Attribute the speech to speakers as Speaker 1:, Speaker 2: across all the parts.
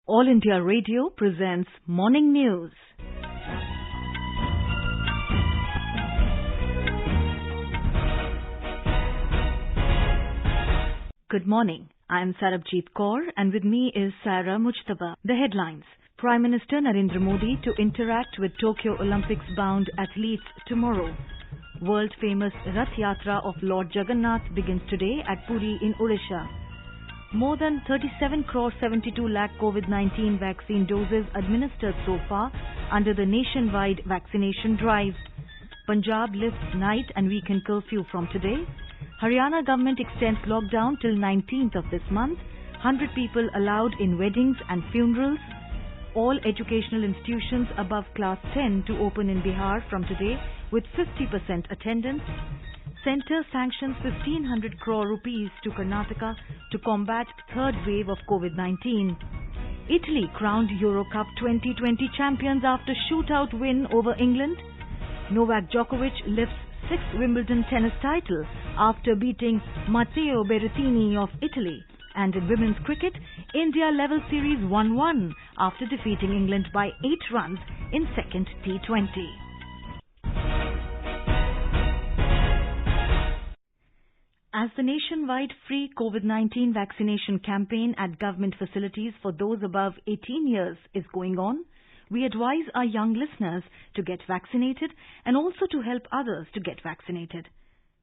Speaker 1: All India Radio presents Morning News. Good morning. I am Sarabjit Kaur and with me is Sarah Mujtaba. The headlines. Prime Minister Narendra Modi to interact with Tokyo Olympics-bound athletes tomorrow. World-famous Rath Yatra of Lord Jagannath begins today at Puri in Odisha. More than 37 crore 72 lakh COVID-19 vaccine doses administered so far under the nationwide vaccination drive. Punjab lifts night and weekend curfew from today. Haryana government extends lockdown till 19th of this month. 100 people allowed in weddings and funerals. All educational institutions above class 10 to open in Bihar from today with 50% attendance. Centre sanctions 1,500 crore rupees to Karnataka to combat third wave of COVID-19. Italy crowned Euro Cup 2020 champions after shootout win over England. Novak Djokovic lifts 6th Wimbledon tennis title after beating Matteo Berrettini of Italy. And in women's cricket, India level series 1-1 after defeating England by 8 runs in second T20. As the nationwide free COVID-19 vaccination campaign at government facilities for those above 18 years is going on, we advise our young listeners to get vaccinated and also to help others to get vaccinated.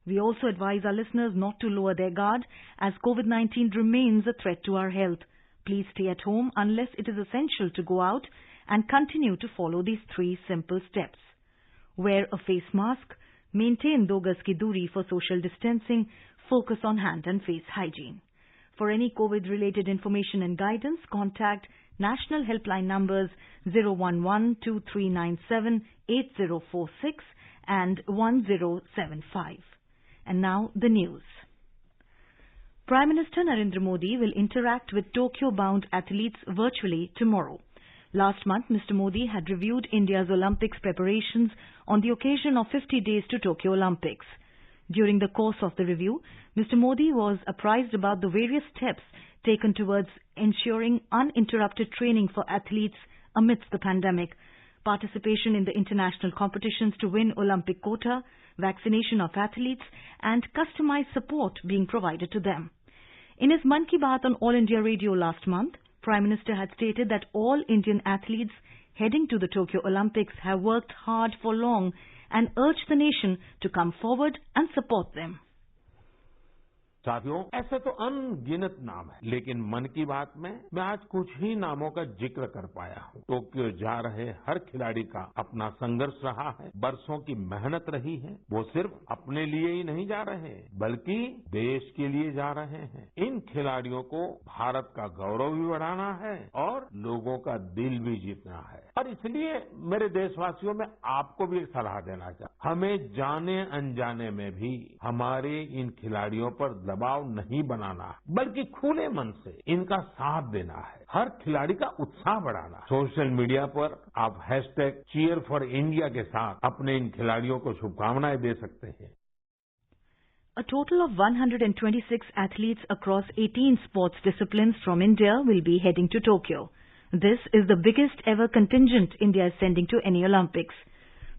Speaker 1: We also advise our listeners not to lower their guard as COVID-19 remains a threat to our health. Please stay at home unless it is essential to go out and continue to follow these 3 simple steps. Wear a face mask, maintain 2 gaz ki duri for social distancing, focus on hand and face hygiene. For any COVID-related information and guidance, contact national helpline numbers 011-2397-8046 and 1075. And now the news. Prime Minister Narendra Modi will interact with Tokyo-bound athletes virtually tomorrow. Last month, Mr. Modi had reviewed India's Olympics preparations on the occasion of 50 days to Tokyo Olympics. During the course of the review, Mr. Modi was apprised about the various steps taken towards ensuring uninterrupted training for athletes amidst the pandemic, participation in the international competitions to win Olympic quota, vaccination of athletes, and customized support being provided to them. In his Mann Ki Baat on All India Radio last month, Prime Minister had stated that all Indian athletes heading to the Tokyo Olympics have worked hard for long and urged the nation to come forward and support them.
Speaker 2: साथियों, ऐसे तो अनगिनत नाम है, लेकिन मन की बात में मैं आज कुछ ही नामों का जिक्र कर पाया हूँ। टोक्यो जा रहे हर खिलाड़ी का अपना संघर्ष रहा है, बरसों की मेहनत रही है। वो सिर्फ अपने लिए ही नहीं जा रहे, बल्कि देश के लिए जा रहे हैं। इन खिलाड़ियों को भारत का गौरव भी बढ़ाना है और लोगों का दिल भी जीतना है। और इसलिए मेरे देशवासियों में आपको भी एक सलाह देना चाहता हूं। हमें जाने अनजाने में भी हमारे इन खिलाड़ियों पर दबाव नहीं बनाना, बल्कि खुले मन से इनका साथ देना है। हर खिलाड़ी का उत्साह बढ़ाना। सोशल मीडिया पर आप #Cheer4India के साथ अपने इन खिलाड़ियों को शुभकामनाएं दे सकते हैं।
Speaker 1: A total of 126 athletes across 18 sports disciplines from India will be heading to Tokyo. This is the biggest ever contingent India is sending to any Olympics.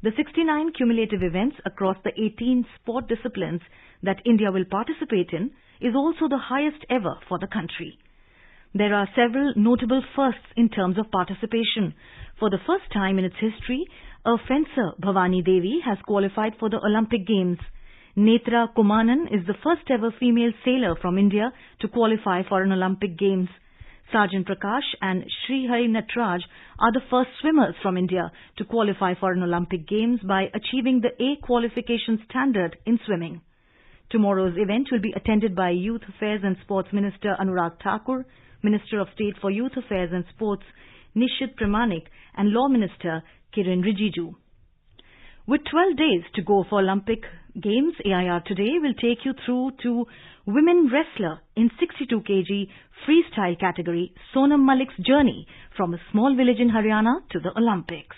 Speaker 1: The 69 cumulative events across the 18 sport disciplines that India will participate in is also the highest ever for the country. There are several notable firsts in terms of participation. For the first time in its history, a fencer, Bhavani Devi, has qualified for the Olympic Games. Netra Kumanan is the first ever female sailor from India to qualify for an Olympic Games. Sarjan Prakash and Srihari Natraj are the first swimmers from India to qualify for an Olympic Games by achieving the A qualification standard in swimming. Tomorrow's event will be attended by Youth Affairs and Sports Minister Anurag Thakur, Minister of State for Youth Affairs and Sports Nishit Pramanik, and Law Minister Kiren Rijiju. With 12 days to go for Olympic Games, AIR today will take you through to women wrestler in 62 kg freestyle category, Sonam Malik's journey from a small village in Haryana to the Olympics.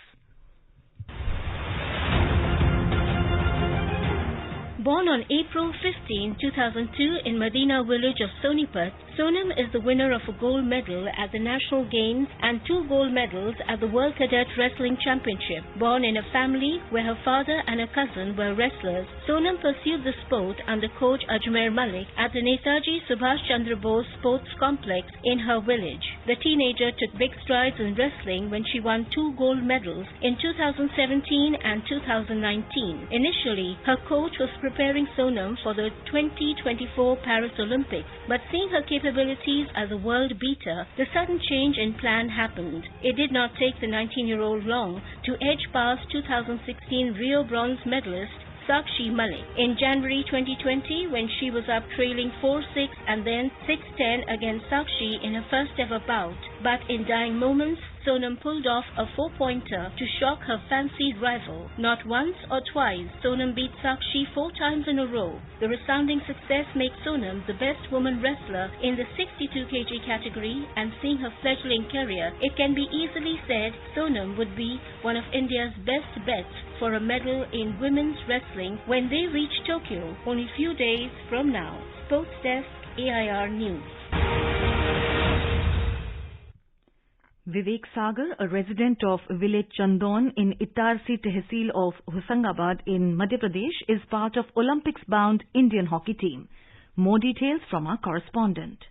Speaker 3: Born on April 15, 2002 in Medina village of Sonipat, Sonam is the winner of a gold medal at the National Games and 2 gold medals at the World Cadet Wrestling Championship. Born in a family where her father and her cousin were wrestlers, Sonam pursued the sport under coach Ajmer Malik at the Netaji Subhash Chandra Bose Sports Complex in her village. The teenager took big strides in wrestling when she won 2 gold medals in 2017 and 2019. Initially, her coach was preparing Sonam for the 2024 Paris Olympics, but seeing her capabilities as a world beater, the sudden change in plan happened. It did not take the 19-year-old long to edge past 2016 Rio bronze medalist Sakshi Malik. In January 2020, when she was up trailing 4-6 and then 6-10 against Sakshi in her first ever bout. But in dying moments, Sonam pulled off a 4-pointer to shock her fancied rival. Not once or twice, Sonam beat Sakshi 4 times in a row. The resounding success makes Sonam the best woman wrestler in the 62 kg category, and seeing her fledgling career, it can be easily said Sonam would be one of India's best bets for a medal in women's wrestling when they reach Tokyo only few days from now. Sports Desk, AIR News.
Speaker 1: Vivek Sagar, a resident of village Chandon in Itarsi Tehsil of Hosangabad in Madhya Pradesh, is part of Olympics-bound Indian hockey team. More details from our correspondent.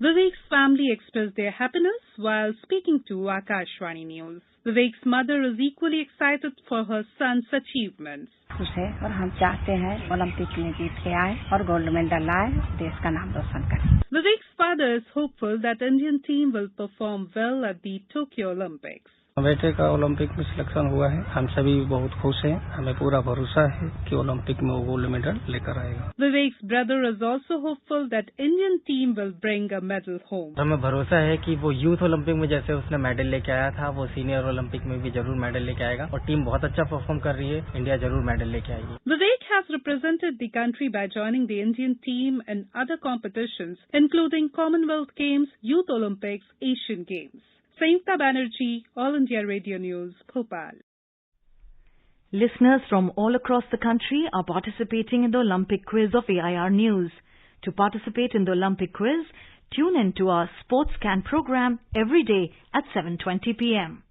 Speaker 4: Vivek's family expressed their happiness while speaking to Akashvani News. Vivek's mother is equally excited for her son's achievements.
Speaker 5: खुश है और हम चाहते हैं Olympic में जीत के आए और गोल्ड मेडल लाए, देश का नाम रोशन करें.
Speaker 4: Vivek's father is hopeful that Indian team will perform well at the Tokyo Olympics.
Speaker 6: बेटे का ओलंपिक में सिलेक्शन हुआ है. हम सभी बहुत खुश हैं. हमें पूरा भरोसा है कि ओलंपिक में वो गोल्ड मेडल लेकर आएगा.
Speaker 4: Vivek's brother is also hopeful that Indian team will bring a medal home.
Speaker 6: हमें भरोसा है कि वो यूथ ओलंपिक में जैसे उसने मेडल लेके आया था, वो सीनियर ओलंपिक में भी जरूर मेडल लेके आएगा और टीम बहुत अच्छा परफॉर्म कर रही है. इंडिया जरूर मेडल लेके आएगी.
Speaker 4: Vivek has represented the country by joining the Indian team in other competitions, including Commonwealth Games, Youth Olympics, Asian Games. Sayukta Banerjee, All India Radio News, Bhopal.
Speaker 1: Listeners from all across the country are participating in the Olympic quiz of AIR News. To participate in the Olympic quiz, tune in to our Sports Scan program every day at 7:20 p.m.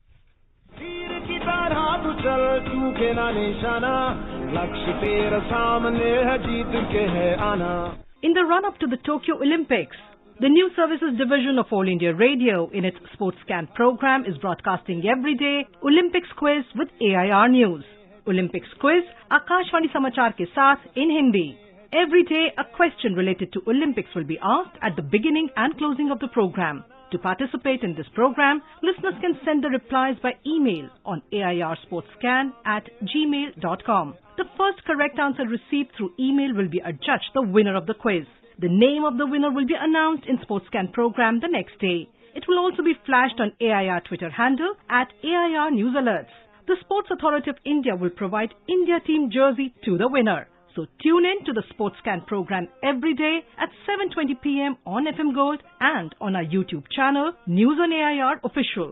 Speaker 7: In the run-up to the Tokyo Olympics, the News Services Division of All India Radio in its Sports Scan program is broadcasting every day Olympics quiz with AIR News. Olympics quiz Akashvani Samachar ke saath in Hindi. Every day a question related to Olympics will be asked at the beginning and closing of the program. To participate in this program, listeners can send the replies by email on airsportscan@gmail.com. The first correct answer received through email will be adjudged the winner of the quiz. The name of the winner will be announced in SportsScan program the next day. It will also be flashed on AIR Twitter handle @AIR News Alerts. The Sports Authority of India will provide India team jersey to the winner. So tune in to the SportsScan program every day at 7:20 p.m. on FM Gold and on our YouTube channel, News on AIR Official.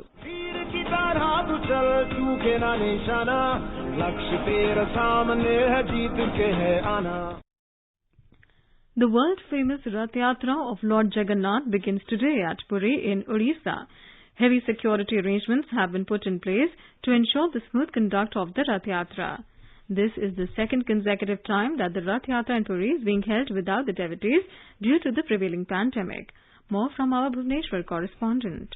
Speaker 8: The world-famous Rath Yatra of Lord Jagannath begins today at Puri in Odisha. Heavy security arrangements have been put in place to ensure the smooth conduct of the Rath Yatra. This is the second consecutive time that the Rath Yatra in Puri is being held without the devotees due to the prevailing pandemic. More from our Bhubaneswar correspondent.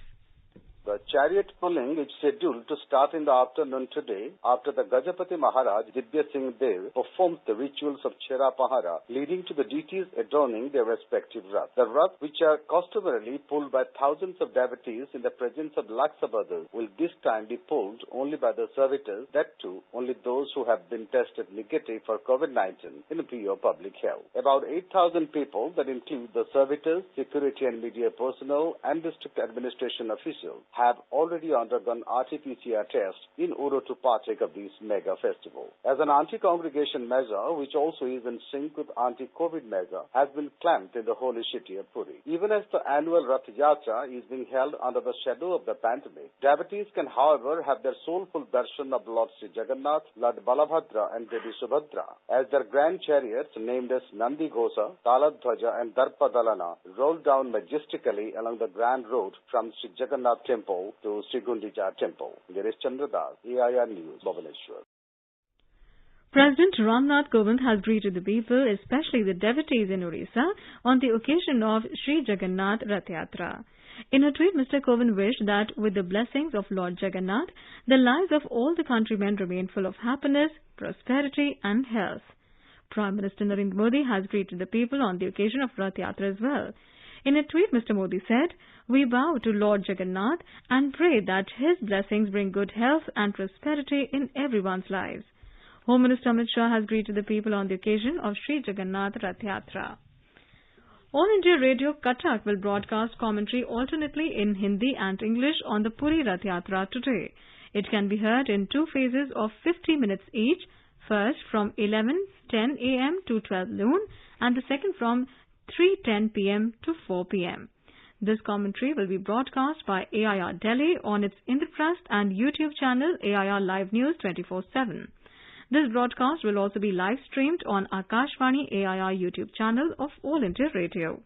Speaker 9: The chariot pulling is scheduled to start in the afternoon today after the Gajapati Maharaj Dibya Singh Dev performs the rituals of Chera Pahara, leading to the deities adorning their respective raths. The raths, which are customarily pulled by thousands of devotees in the presence of lakhs of others, will this time be pulled only by the servitors, that too only those who have been tested negative for COVID-19 in view of public health. About 8,000 people, that include the servitors, security and media personnel, and district administration officials, have already undergone RT-PCR tests in order to partake of this mega festival. As an anti-congregation measure, which also is in sync with anti-COVID measure, has been clamped in the holy city of Puri. Even as the annual Rath Yatra is being held under the shadow of the pandemic, devotees can, however, have their soulful darshan of Lord Sri Jagannath, Lord Balabhadra and Devi Subhadra, as their grand chariots named as Nandi Ghosa, Taladhwaja and Darpa Dalana roll down majestically along the grand road from Sri Jagannath Temple to Sri Gundicha Temple. Girish Chandra Das, AIR News, Bhubaneswar.
Speaker 8: President Ramnath Kovind has greeted the people, especially the devotees in Orissa, on the occasion of Sri Jagannath Rath Yatra. In a tweet, Mr. Kovind wished that with the blessings of Lord Jagannath, the lives of all the countrymen remain full of happiness, prosperity and health. Prime Minister Narendra Modi has greeted the people on the occasion of Rath Yatra as well. In a tweet, Mr. Modi said, "We bow to Lord Jagannath and pray that his blessings bring good health and prosperity in everyone's lives." Home Minister Amit Shah has greeted the people on the occasion of Sri Jagannath Rath Yatra. All India Radio Cuttack will broadcast commentary alternately in Hindi and English on the Puri Rath Yatra today. It can be heard in two phases of 50 minutes each, first from 11:10 a.m. to 12 noon and the second from 3:10 p.m. to 4 p.m. This commentary will be broadcast by AIR Delhi on its Indraprasth and YouTube channel AIR Live News 24/7. This broadcast will also be live streamed on Akashvani AIR YouTube channel of All India Radio.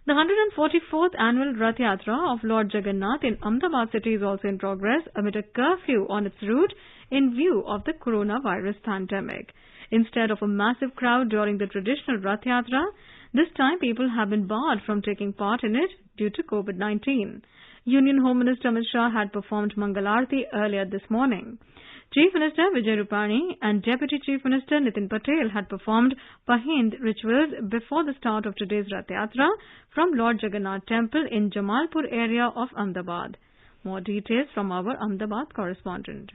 Speaker 8: The 144th annual Rath Yatra of Lord Jagannath in Ahmedabad city is also in progress amid a curfew on its route in view of the coronavirus pandemic. Instead of a massive crowd during the traditional Rath Yatra, this time people have been barred from taking part in it due to COVID-19. Union Home Minister Amit Shah had performed Mangal Aarti earlier this morning. Chief Minister Vijay Rupani and Deputy Chief Minister Nitin Patel had performed Pahind rituals before the start of today's Rath Yatra from Lord Jagannath Temple in Jamalpur area of Ahmedabad. More details from our Ahmedabad correspondent.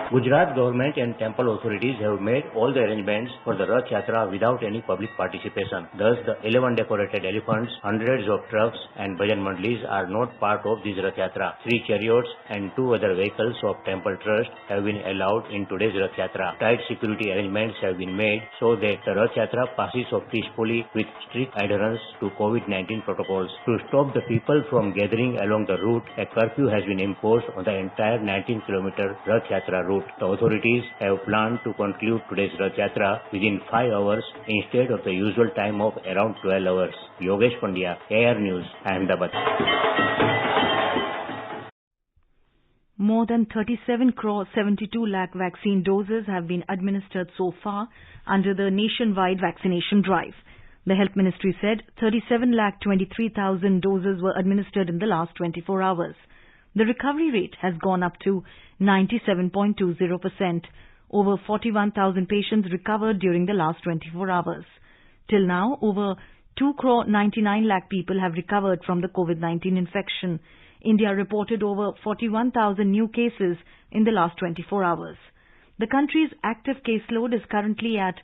Speaker 10: Gujarat government and temple authorities have made all the arrangements for the Rath Yatra without any public participation. Thus, the 11 decorated elephants, hundreds of trucks and bhajan mandlis are not part of this Rath Yatra. 3 chariots and 2 other vehicles of temple trust have been allowed in today's Rath Yatra. Tight security arrangements have been made so that the Rath Yatra passes off peacefully with strict adherence to COVID-19 protocols. To stop the people from gathering along the route, a curfew has been imposed on the entire 19-kilometer Rath Yatra route. The authorities have planned to conclude today's Rath Yatra within 5 hours instead of the usual time of around 12 hours. Yogesh Pandya, AIR News, Ahmedabad.
Speaker 1: More than 37 crore 72 lakh vaccine doses have been administered so far under the nationwide vaccination drive. The Health Ministry said 37 lakh 23,000 doses were administered in the last 24 hours. The recovery rate has gone up to 97.20%. Over 41,000 patients recovered during the last 24 hours. Till now, over 2 crore 99 lakh people have recovered from the COVID-19 infection. India reported over 41,000 new cases in the last 24 hours. The country's active caseload is currently at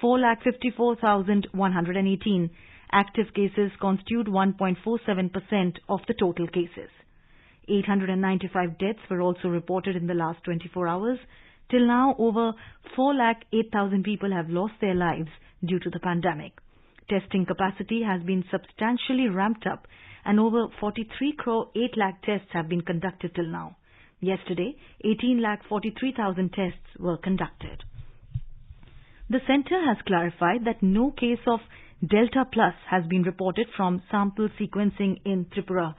Speaker 1: 4,54,118. Active cases constitute 1.47% of the total cases. 895 deaths were also reported in the last 24 hours. Till now, over 4,08,000 people have lost their lives due to the pandemic. Testing capacity has been substantially ramped up and over 43 crore 8 lakh tests have been conducted till now. Yesterday, 18,43,000 tests were conducted. The centre has clarified that no case of Delta Plus has been reported from sample sequencing in Tripura.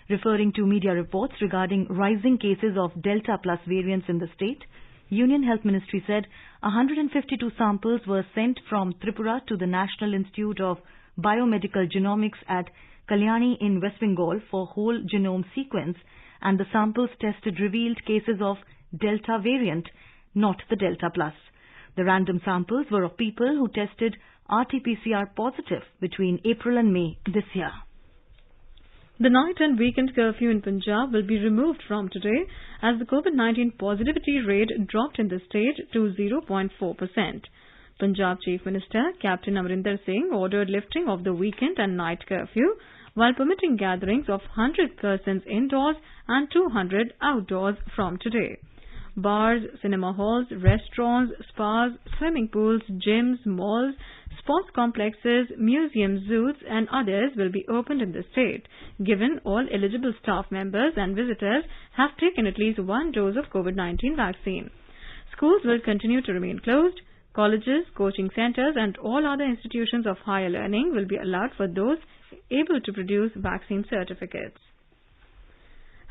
Speaker 1: Referring to media reports regarding rising cases of Delta Plus variants in the state, Union Health Ministry said 152 samples were sent from Tripura to the National Institute of Biomedical Genomics at Kalyani in West Bengal for whole genome sequence, and the samples tested revealed cases of Delta variant, not the Delta Plus. The random samples were of people who tested RT-PCR positive between April and May this year.
Speaker 8: The night and weekend curfew in Punjab will be removed from today as the COVID-19 positivity rate dropped in the state to 0.4%. Punjab Chief Minister Captain Amarinder Singh ordered lifting of the weekend and night curfew while permitting gatherings of 100 persons indoors and 200 outdoors from today. Bars, cinema halls, restaurants, spas, swimming pools, gyms, malls, sports complexes, museums, zoos and others will be opened in the state, given all eligible staff members and visitors have taken at least one dose of COVID-19 vaccine. Schools will continue to remain closed. Colleges, coaching centers and all other institutions of higher learning will be allowed for those able to produce vaccine certificates.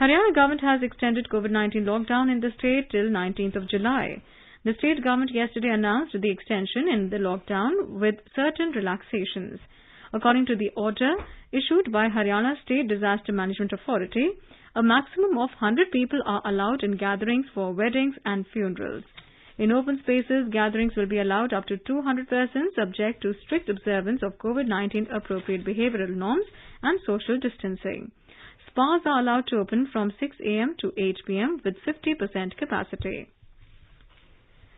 Speaker 8: Haryana government has extended COVID-19 lockdown in the state till 19th of July. The state government yesterday announced the extension in the lockdown with certain relaxations. According to the order issued by Haryana State Disaster Management Authority, a maximum of 100 people are allowed in gatherings for weddings and funerals. In open spaces, gatherings will be allowed up to 200 persons subject to strict observance of COVID-19 appropriate behavioral norms and social distancing. Spas are allowed to open from 6 a.m. to 8 p.m. with 50% capacity.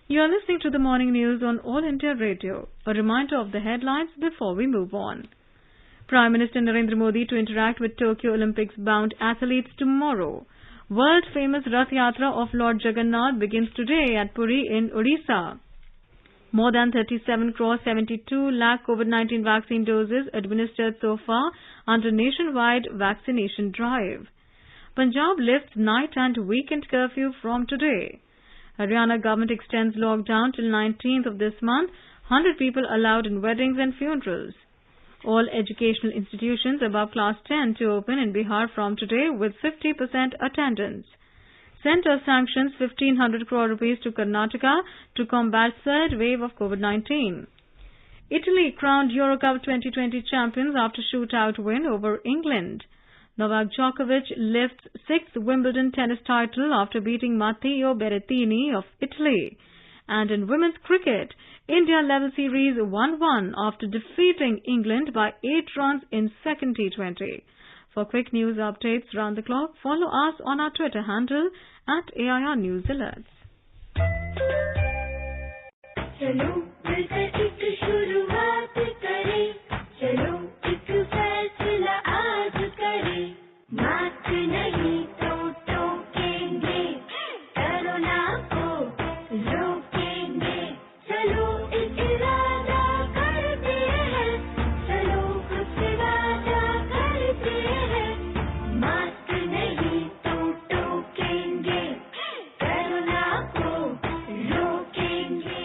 Speaker 8: You are listening to the morning news on All India Radio. A reminder of the headlines before we move on. Prime Minister Narendra Modi to interact with Tokyo Olympics-bound athletes tomorrow. World-famous Rath Yatra of Lord Jagannath begins today at Puri in Odisha. More than 37 crore 72 lakh COVID-19 vaccine doses administered so far under nationwide vaccination drive. Punjab lifts night and weekend curfew from today. Haryana government extends lockdown till 19th of this month. 100 people allowed in weddings and funerals. All educational institutions above class 10 to open in Bihar from today with 50% attendance. Centre sanctions 1,500 crore rupees to Karnataka to combat third wave of COVID-19. Italy crowned Eurocup 2020 champions after shootout win over England. Novak Djokovic lifts 6th Wimbledon tennis title after beating Matteo Berrettini of Italy. And in women's cricket, India level series 1-1 after defeating England by 8 runs in second T20. For quick news updates round the clock, follow us on our Twitter handle @AIR News Alerts. चलो मिलकर एक शुरुआत करें, चलो एक फैसला आज करें, मास्क नहीं तो टोकेंगे, कोरोना को रोकेंगे, चलो एक इरादा करते हैं, चलो कुछ वादा करते हैं, मास्क नहीं तो टोकेंगे, कोरोना को रोकेंगे.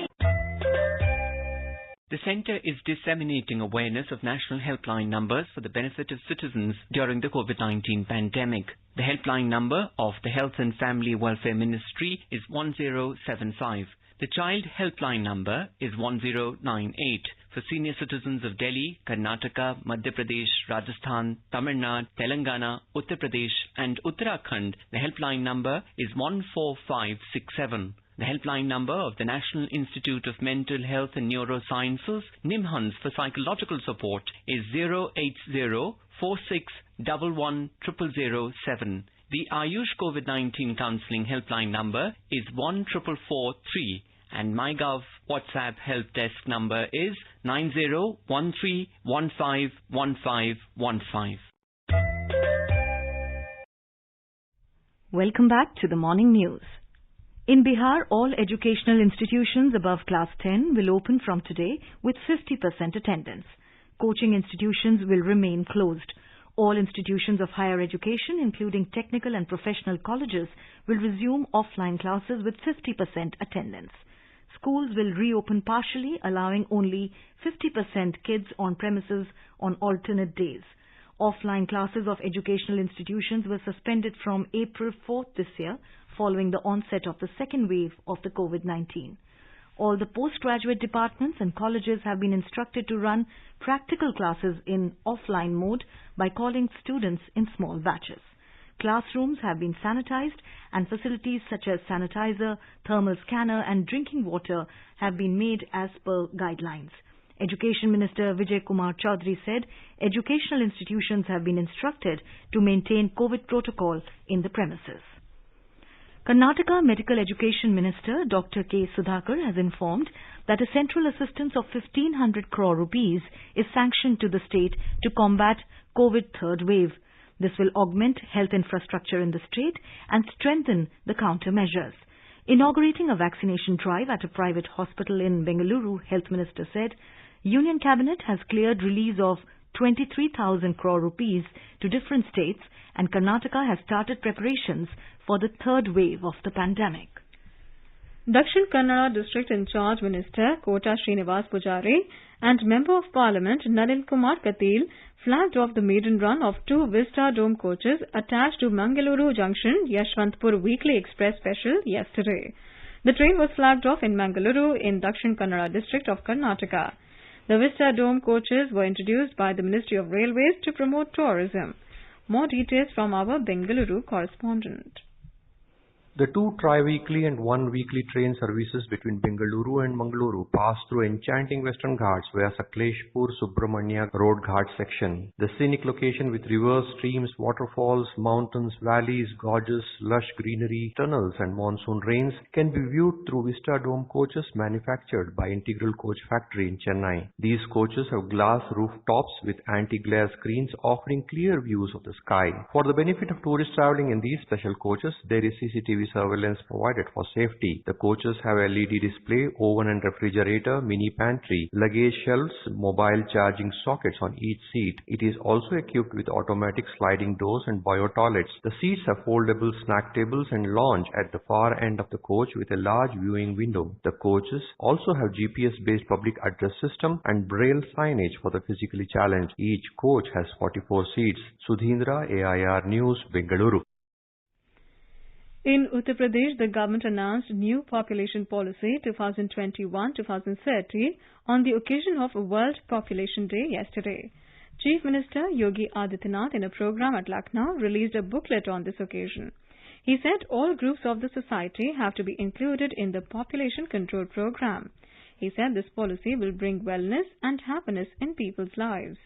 Speaker 11: The Centre is disseminating awareness of national helpline numbers for the benefit of citizens during the COVID-19 pandemic. The helpline number of the Health and Family Welfare Ministry is 1075. The Child Helpline number is 1098. For senior citizens of Delhi, Karnataka, Madhya Pradesh, Rajasthan, Tamil Nadu, Telangana, Uttar Pradesh and Uttarakhand, the helpline number is 14567. The helpline number of the National Institute of Mental Health and Neurosciences, NIMHANS, for psychological support is 08046111007. The Ayush COVID-19 Counselling helpline number is 14443. And MyGov WhatsApp help desk number is 9013151515.
Speaker 1: Welcome back to the morning news. In Bihar, all educational institutions above class 10 will open from today with 50% attendance. Coaching institutions will remain closed. All institutions of higher education, including technical and professional colleges, will resume offline classes with 50% attendance. Schools will reopen partially, allowing only 50% kids on premises on alternate days. Offline classes of educational institutions were suspended from April 4th this year, following the onset of the second wave of the COVID-19. All the postgraduate departments and colleges have been instructed to run practical classes in offline mode by calling students in small batches. Classrooms have been sanitized and facilities such as sanitizer, thermal scanner and drinking water have been made as per guidelines. Education Minister Vijay Kumar Chaudhary said educational institutions have been instructed to maintain COVID protocol in the premises. Karnataka Medical Education Minister Dr. K. Sudhakar has informed that a central assistance of 1,500 crore rupees is sanctioned to the state to combat COVID third wave. This will augment health infrastructure in the state and strengthen the countermeasures. Inaugurating a vaccination drive at a private hospital in Bengaluru, Health Minister said, Union Cabinet has cleared release of 23,000 crore rupees to different states and Karnataka has started preparations for the third wave of the pandemic.
Speaker 8: Dakshin Kannada District in Charge Minister Kota Srinivas Pujari and Member of Parliament Nalin Kumar Katil flagged off the maiden run of two Vista Dome coaches attached to Mangaluru Junction Yashwantpur Weekly Express Special yesterday. The train was flagged off in Mangaluru in Dakshin Kannada District of Karnataka. The Vista Dome coaches were introduced by the Ministry of Railways to promote tourism. More details from our Bengaluru correspondent.
Speaker 12: The two tri-weekly and one weekly train services between Bengaluru and Mangaluru pass through enchanting Western Ghats via Sakleshpur Subramanya Road Ghat section. The scenic location with rivers, streams, waterfalls, mountains, valleys, gorgeous, lush greenery, tunnels and monsoon rains can be viewed through Vista Dome coaches manufactured by Integral Coach Factory in Chennai. These coaches have glass rooftops with anti-glare screens offering clear views of the sky. For the benefit of tourists travelling in these special coaches, there is CCTV surveillance provided for safety. The coaches have LED display, oven and refrigerator, mini pantry, luggage shelves, mobile charging sockets on each seat. It is also equipped with automatic sliding doors and bio toilets. The seats have foldable snack tables and lounge at the far end of the coach with a large viewing window. The coaches also have GPS-based public address system and braille signage for the physically challenged. Each coach has 44 seats. Sudhindra, AIR News, Bengaluru.
Speaker 8: In Uttar Pradesh, the government announced new population policy 2021-2030 on the occasion of World Population Day yesterday. Chief Minister Yogi Adityanath in a program at Lucknow released a booklet on this occasion. He said all groups of the society have to be included in the population control program. He said this policy will bring wellness and happiness in people's lives.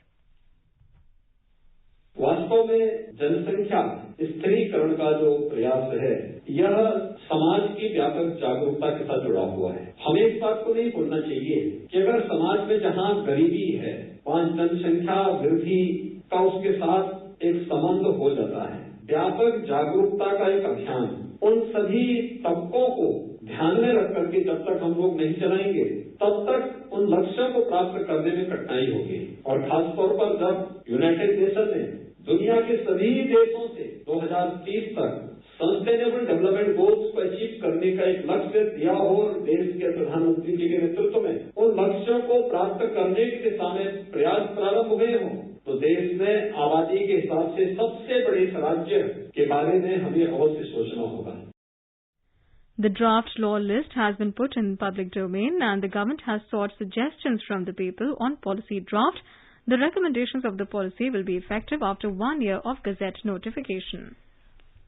Speaker 13: वास्तव में जनसंख्या स्थिरीकरण का जो प्रयास है यह समाज की व्यापक जागरूकता के साथ जुड़ा हुआ है। हमें इस बात को नहीं भूलना चाहिए कि अगर समाज में जहां गरीबी है वहां जनसंख्या वृद्धि का उसके साथ एक संबंध हो जाता है। व्यापक जागरूकता का एक अभियान उन सभी तबकों को ध्यान में रख करके जब तक हम लोग नहीं चलाएंगे तब तक उन लक्ष्यों को प्राप्त करने में कठिनाई होगी। और खासतौर पर जब यूनाइटेड नेशन ने दुनिया के सभी देशों से 2030 तक सस्टेनेबल डेवलपमेंट गोल्स को अचीव करने का एक लक्ष्य दिया हो और देश के प्रधानमंत्री जी के नेतृत्व में उन लक्ष्यों को प्राप्त करने की दिशा में प्रयास प्रारंभ हुए हों तो देश में आबादी के हिसाब से सबसे बड़े इस राज्य के बारे में हमें अवश्य सोचना होगा।
Speaker 8: The draft law list has been put in public domain and the government has sought suggestions from the people on policy draft. The recommendations of the policy will be effective after 1 year of Gazette notification.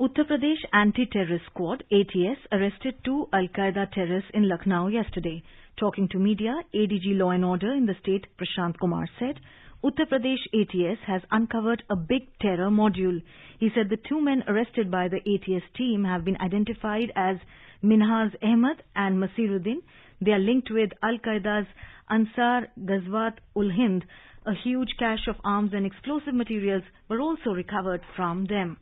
Speaker 1: Uttar Pradesh Anti-Terrorist Squad, ATS, arrested two Al-Qaeda terrorists in Lucknow yesterday. Talking to media, ADG Law and Order in the state, Prashant Kumar, said, Uttar Pradesh ATS has uncovered a big terror module. He said the two men arrested by the ATS team have been identified as Minhaz Ahmed and Masiruddin. They are linked with Al-Qaeda's Ansar Ghazwat ul Hind. A huge cache of arms and explosive materials were also recovered from them.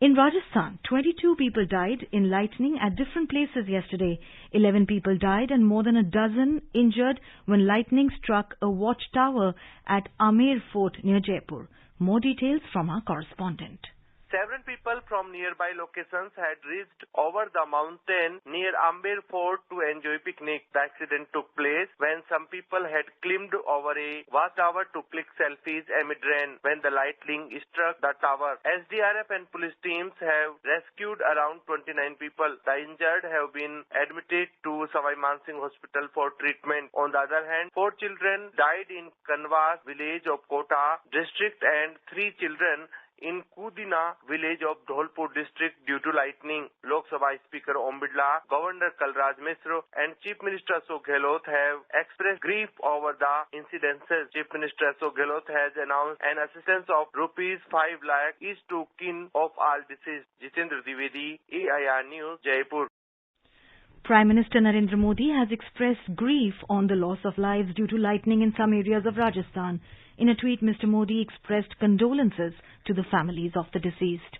Speaker 1: In Rajasthan, 22 people died in lightning at different places yesterday. 11 people died and more than a dozen injured when lightning struck a watchtower at Amer Fort near Jaipur. More details from our correspondent.
Speaker 14: Several people from nearby locations had reached over the mountain near Amer Fort to enjoy picnic. The accident took place when some people had climbed over a watchtower to click selfies amid rain when the lightning struck the tower. SDRF and police teams have rescued around 29 people. The injured have been admitted to Savai Mansingh Hospital for treatment. On the other hand, 4 children died in Kanwas village of Kota district and 3 children in Kudina village of Dholpur district due to lightning. Lok Sabha Speaker Om Birla, Governor Kalraj Mishra and Chief Minister Ashok Gehlot have expressed grief over the incidences. Chief Minister Ashok Gehlot has announced an assistance of rupees 5 lakh each to kin of all deceased. Jitendra Dwivedi, AIR News, Jaipur.
Speaker 1: Prime Minister Narendra Modi has expressed grief on the loss of lives due to lightning in some areas of Rajasthan. In a tweet, Mr. Modi expressed condolences to the families of the deceased.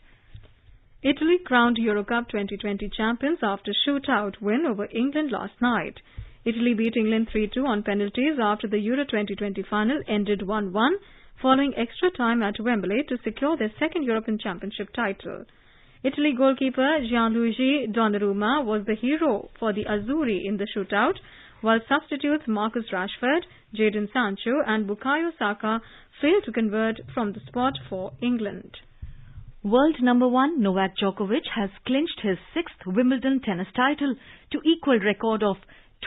Speaker 8: Italy crowned Eurocup 2020 champions after shootout win over England last night. Italy beat England 3-2 on penalties after the Euro 2020 final ended 1-1, following extra time at Wembley to secure their second European Championship title. Italy goalkeeper Gianluigi Donnarumma was the hero for the Azzurri in the shootout, while substitutes Marcus Rashford, Jadon Sancho and Bukayo Saka failed to convert from the spot for England.
Speaker 1: World number 1 Novak Djokovic has clinched his 6th Wimbledon tennis title to equal record of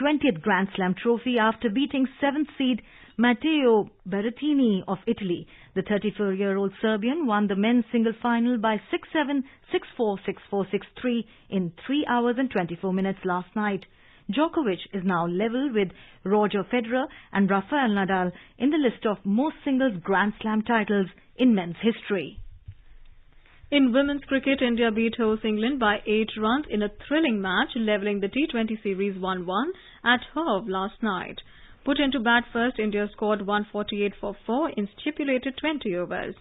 Speaker 1: 20th Grand Slam trophy after beating 7th seed Matteo Berrettini of Italy. The 34-year-old Serbian won the men's single final by 6-7, 6-4, 6-4, 6-3 in 3 hours and 24 minutes last night. Djokovic is now level with Roger Federer and Rafael Nadal in the list of most singles Grand Slam titles in men's history.
Speaker 8: In women's cricket, India beat host England by 8 runs in a thrilling match, levelling the T20 series 1-1 at Hove last night. Put into bat first, India scored 148 for 4 in stipulated 20 overs.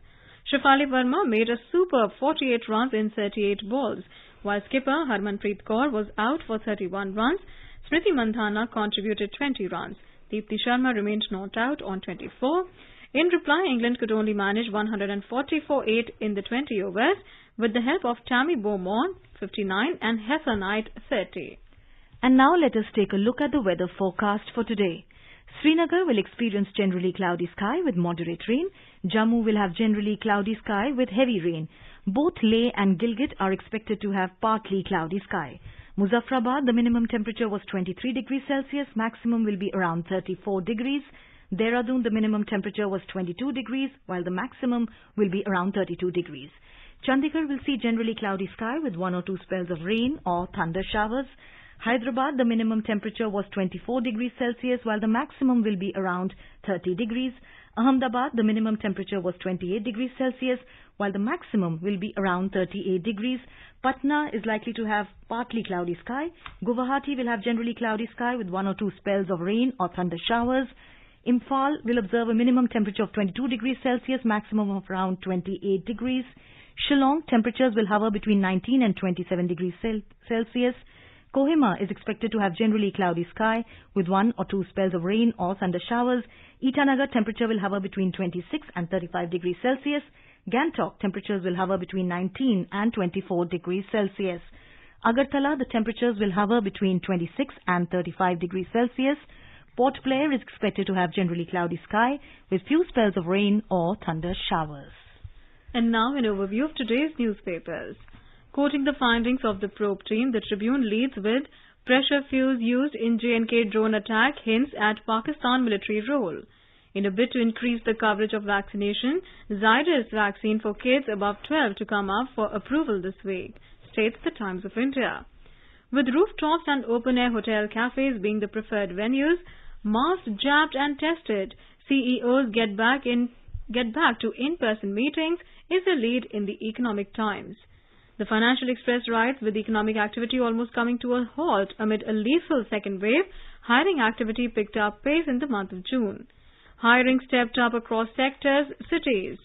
Speaker 8: Shefali Verma made a superb 48 runs in 38 balls, while skipper Harmanpreet Kaur was out for 31 runs. Smriti Mandhana contributed 20 runs. Deepti Sharma remained not out on 24. In reply, England could only manage 140 for 8 in the 20 overs with the help of Tammy Beaumont, 59, and Heather Knight, 30.
Speaker 1: And now let us take a look at the weather forecast for today. Srinagar will experience generally cloudy sky with moderate rain. Jammu will have generally cloudy sky with heavy rain. Both Leh and Gilgit are expected to have partly cloudy sky. Muzaffarabad, the minimum temperature was 23 degrees Celsius, maximum will be around 34 degrees. Dehradun, the minimum temperature was 22 degrees, while the maximum will be around 32 degrees. Chandigarh will see generally cloudy sky with 1 or 2 spells of rain or thunder showers. Hyderabad, the minimum temperature was 24 degrees Celsius, while the maximum will be around 30 degrees. Ahmedabad, the minimum temperature was 28 degrees Celsius, while the maximum will be around 38 degrees. Patna is likely to have partly cloudy sky. Guwahati will have generally cloudy sky with 1 or 2 spells of rain or thunder showers. Imphal will observe a minimum temperature of 22 degrees Celsius, maximum of around 28 degrees. Shillong, temperatures will hover between 19 and 27 degrees Celsius. Kohima is expected to have generally cloudy sky with 1 or 2 spells of rain or thunder showers. Itanagar, temperature will hover between 26 and 35 degrees Celsius. Gangtok, temperatures will hover between 19 and 24 degrees Celsius. Agartala, the temperatures will hover between 26 and 35 degrees Celsius. Port Blair is expected to have generally cloudy sky with few spells of rain or thunder showers.
Speaker 8: And now an overview of today's newspapers. Quoting the findings of the probe team, the Tribune leads with pressure fuse used in J&K drone attack hints at Pakistan military role. In a bid to increase the coverage of vaccination, Zydus vaccine for kids above 12 to come up for approval this week, states the Times of India. With rooftops and open-air hotel cafes being the preferred venues, masked, jabbed and tested, CEOs get back to in-person meetings is a lead in the Economic Times. The Financial Express writes, with economic activity almost coming to a halt amid a lethal second wave, hiring activity picked up pace in the month of June. Hiring stepped up across sectors, cities.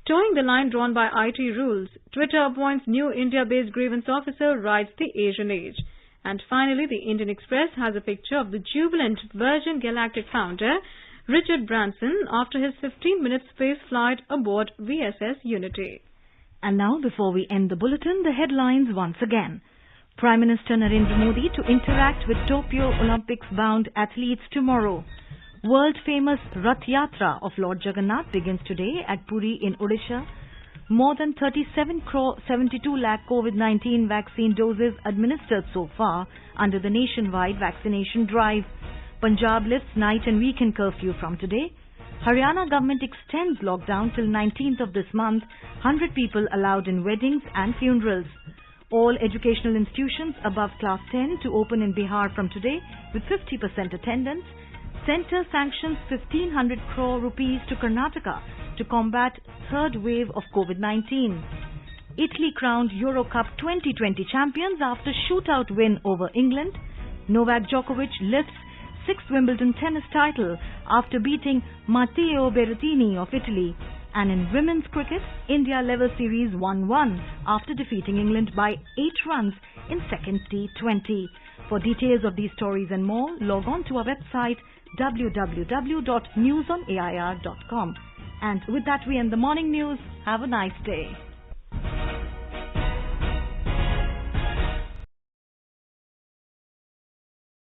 Speaker 8: Towing the line drawn by IT rules, Twitter appoints new India-based grievance officer, writes the Asian Age. And finally, the Indian Express has a picture of the jubilant Virgin Galactic founder, Richard Branson, after his 15-minute space flight aboard VSS Unity.
Speaker 1: And now, before we end the bulletin, the headlines once again. Prime Minister Narendra Modi to interact with Tokyo Olympics-bound athletes tomorrow. World-famous Rath Yatra of Lord Jagannath begins today at Puri in Odisha. More than 37 crore 72 lakh COVID-19 vaccine doses administered so far under the nationwide vaccination drive. Punjab lifts night and weekend curfew from today. Haryana government extends lockdown till 19th of this month. 100 people allowed in weddings and funerals. All educational institutions above class 10 to open in Bihar from today with 50% attendance. Centre sanctions 1,500 crore rupees to Karnataka to combat third wave of COVID-19. Italy crowned Eurocup 2020 champions after shootout win over England. Novak Djokovic lifts sixth Wimbledon tennis title after beating Matteo Berrettini of Italy. And in women's cricket, India level series 1-1 after defeating England by 8 runs in second T20. For details of these stories and more, log on to our website www.newsonair.com. And with that, we end the morning news. Have a nice day.